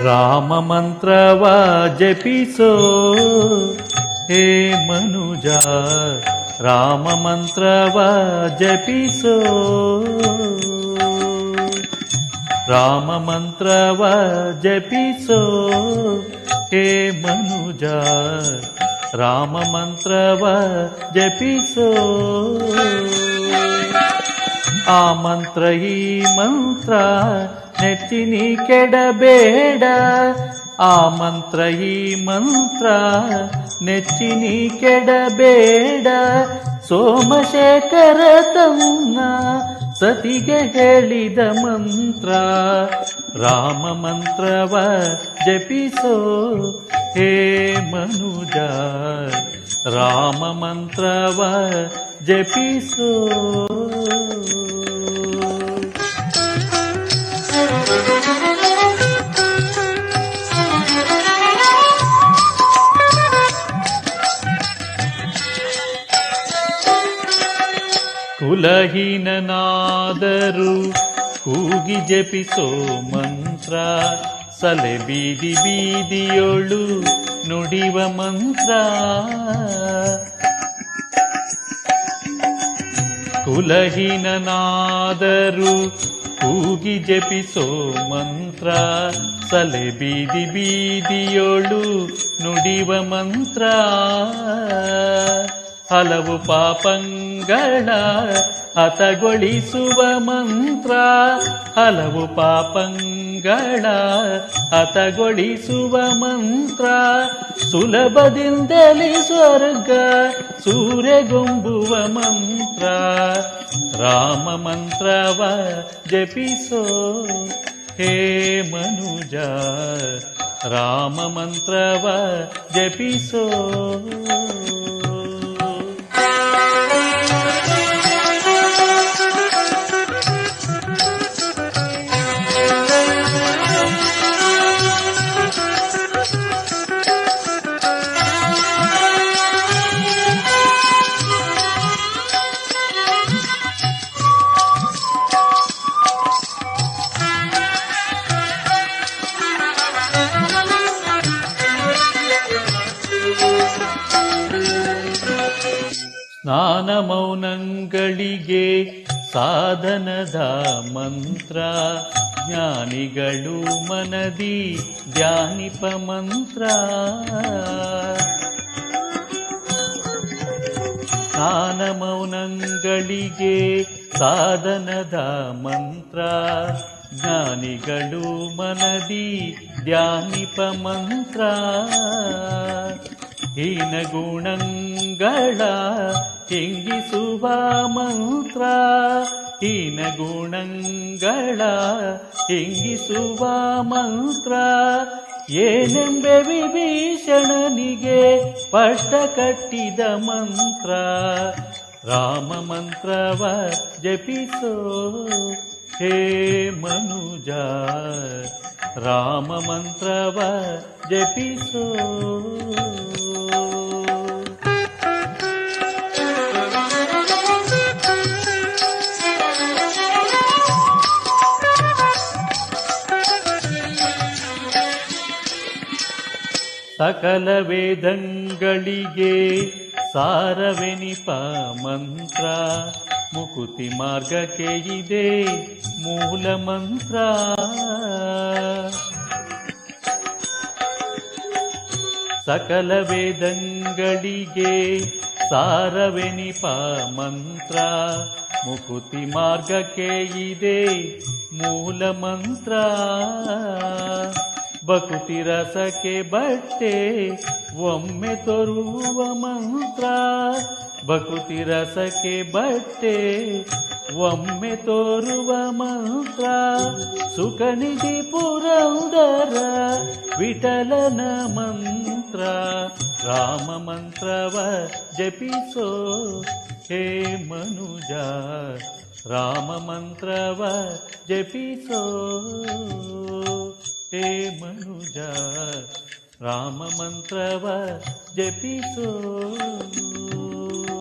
ರಾಮ ಮಂತ್ರವ ಜಪಿಸೋ ಹೇ ಮನುಜ, ರಾಮ ಮಂತ್ರವ ಜಪಿಸೋ, ರಾಮ ಮಂತ್ರವ ಜಪಿಸೋ ಹೇ ಮನುಜ, ರಾಮ ಮಂತ್ರವ ಜಪಿಸೋ. ಆ ಮಂತ್ರ ಈ ಮಂತ್ರ ನೆಚ್ಚಿನಿ ಕೆಡಬೇಡ, ಆ ಮಂತ್ರ ಈ ಮಂತ್ರ ನೆಚ್ಚಿನಿ ಕೆಡಬೇಡ. ಸೋಮಶೇಖರ ತನ್ನ ಸತಿಗೆ ಹೇಳಿದ ಮಂತ್ರ, ರಾಮ ಮಂತ್ರವ ಜಪಿಸೋ ಹೇ ಮನುಜ, ರಾಮ ಮಂತ್ರವ ಜಪಿಸೋ. ಕುಲಹೀನನಾದರೂ ಕೂಗಿ ಜಪಿಸೋ ಮಂತ್ರ, ಸಲೆ ಬೀದಿ ಬೀದಿಯೊಳು ನುಡಿವ ಮಂತ್ರ. ಕುಲಹೀನನಾದರೂ ಕೂಗಿ ಜಪಿಸೋ ಮಂತ್ರ, ಸಲೆ ಬೀದಿ ಬೀದಿಯೊಳು ನುಡಿವ ಮಂತ್ರ. ಹಲವು ಪಾಪಂಗಳ ಹತಗೊಳಿಸುವ ಮಂತ್ರ, ಹಲವು ಪಾಪಂಗಳ ಹತಗೊಳಿಸುವ ಮಂತ್ರ. ಸುಲಭದಿಂದಲೇ ಸ್ವರ್ಗ ಸೂರೆಗೊಂಬುವ ಮಂತ್ರ, ರಾಮ ಮಂತ್ರವ ಜಪಿಸೋ ಹೇ ಮನುಜ, ರಾಮ ಮಂತ್ರವ ಜಪಿಸೋ. ಸ್ನಾನ ಮೌನಗಳಿಗೆ ಸಾಧನದ ಮಂತ್ರ, ಜ್ಞಾನಿಗಳು ಮನದಿ ಧ್ಯಾನಿಪ ಮಂತ್ರ. ಸ್ನಾನ ಮೌನಗಳಿಗೆ ಸಾಧನದ ಮಂತ್ರ, ಜ್ಞಾನಿಗಳು ಮನದಿ ಧ್ಯಾನಿಪ ಮಂತ್ರ. ಹೀನ ಗುಣಗಳ ಹಿಂಗಿಸುವ ಮಂತ್ರ, ಹೀನ ಗುಣಗಳ ಹಿಂಗಿಸುವ ಮಂತ್ರ. ಏನೆಂಬೆ ವಿಭೀಷಣನಿಗೆ ಪಷ್ಟ ಕಟ್ಟಿದ ಮಂತ್ರ, ರಾಮ ಮಂತ್ರವ ಜಪಿಸೋ ಹೇ ಮನುಜ, ರಾಮ ಮಂತ್ರವ ಜಪಿಸೋ. ಸಕಲ ವೇದಂಗಳಿಗೆ ಸಾರವೆನಿಪ ಮಂತ್ರ, ಮುಕುತಿ ಮಾರ್ಗಕ್ಕೆ ಇದೆ ಮೂಲ ಮಂತ್ರ. ಸಕಲ ವೇದಂಗಳಿಗೆ ಸಾರವೆನಿಪ ಮಂತ್ರ, ಮುಕುತಿ ಮಾರ್ಗಕ್ಕೆ ಇದೆ ಮೂಲ ಮಂತ್ರ. ಬಕುತಿ ರಸಕ್ಕೆ ಬಟ್ಟೆ ಒಮ್ಮೆ ತೋರುವ ಮಂತ್ರ, ಬಕುತಿ ರಸಕ್ಕೆ ಬಟ್ಟೆ ಒಮ್ಮೆ ತೋರುವ ಮಂತ್ರ ಸುಖನಿಧಿ ಪುರಂದರ ವಿಠಲನ ಮಂತ್ರ ರಾಮ ಮಂತ್ರವ ಜಪಿಸೋ ಹೇ ಮನುಜ ರಾಮ ಮಂತ್ರವ ಜಪಿಸೋ ಹೇ ಮನುಜ ರಾಮ ಮಂತ್ರವ ಜಪಿಸೋ